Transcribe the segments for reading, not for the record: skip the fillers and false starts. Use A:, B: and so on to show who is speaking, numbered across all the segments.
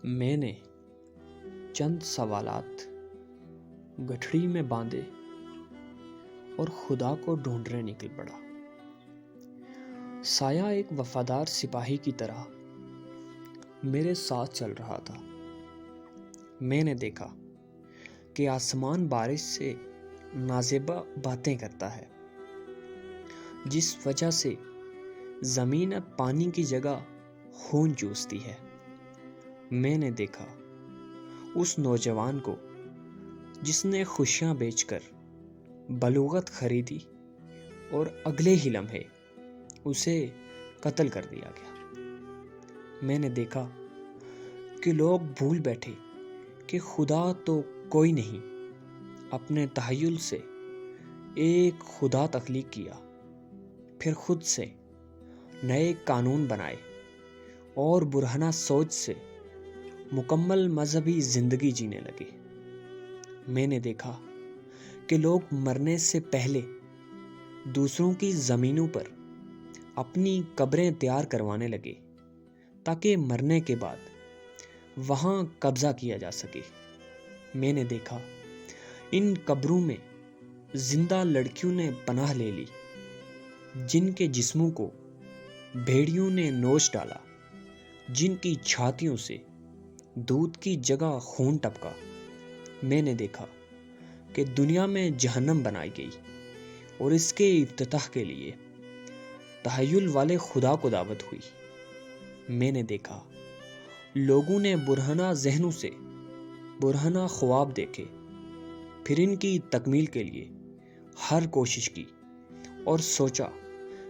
A: میں نے چند سوالات گٹھڑی میں باندھے اور خدا کو ڈھونڈنے نکل پڑا۔ سایہ ایک وفادار سپاہی کی طرح میرے ساتھ چل رہا تھا۔ میں نے دیکھا کہ آسمان بارش سے نازیبا باتیں کرتا ہے، جس وجہ سے زمین اب پانی کی جگہ خون چوستی ہے۔ میں نے دیکھا اس نوجوان کو جس نے خوشیاں بیچ کر بلوغت خریدی اور اگلے ہی لمحے اسے قتل کر دیا گیا۔ میں نے دیکھا کہ لوگ بھول بیٹھے کہ خدا تو کوئی نہیں، اپنے تخیل سے ایک خدا تخلیق کیا، پھر خود سے نئے قانون بنائے اور برہنہ سوچ سے مکمل مذہبی زندگی جینے لگے۔ میں نے دیکھا کہ لوگ مرنے سے پہلے دوسروں کی زمینوں پر اپنی قبریں تیار کروانے لگے تاکہ مرنے کے بعد وہاں قبضہ کیا جا سکے۔ میں نے دیکھا ان قبروں میں زندہ لڑکیوں نے پناہ لے لی جن کے جسموں کو بھیڑیوں نے نوچ ڈالا، جن کی چھاتیوں سے دودھ کی جگہ خون ٹپکا۔ میں نے دیکھا کہ دنیا میں جہنم بنائی گئی اور اس کے افتتاح کے لیے تخیل والے خدا کو دعوت ہوئی۔ میں نے دیکھا لوگوں نے برہنہ ذہنوں سے برہنہ خواب دیکھے، پھر ان کی تکمیل کے لیے ہر کوشش کی اور سوچا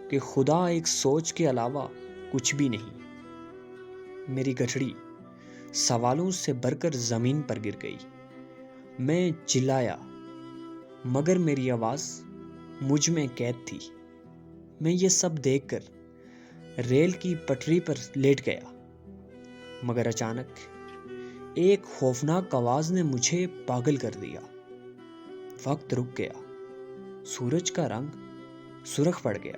A: کہ خدا ایک سوچ کے علاوہ کچھ بھی نہیں۔ میری گٹھڑی سوالوں سے بھر کر زمین پر گر گئی۔ میں چلایا مگر میری آواز مجھ میں قید تھی۔ میں یہ سب دیکھ کر ریل کی پٹری پر لیٹ گیا، مگر اچانک ایک خوفناک آواز نے مجھے پاگل کر دیا۔ وقت رک گیا، سورج کا رنگ سرخ پڑ گیا،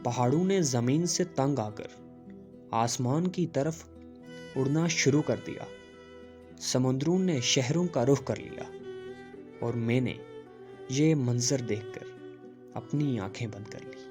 A: پہاڑوں نے زمین سے تنگ آ کر آسمان کی طرف اڑنا شروع کر دیا، سمندروں نے شہروں کا رخ کر لیا، اور میں نے یہ منظر دیکھ کر اپنی آنکھیں بند کر لی۔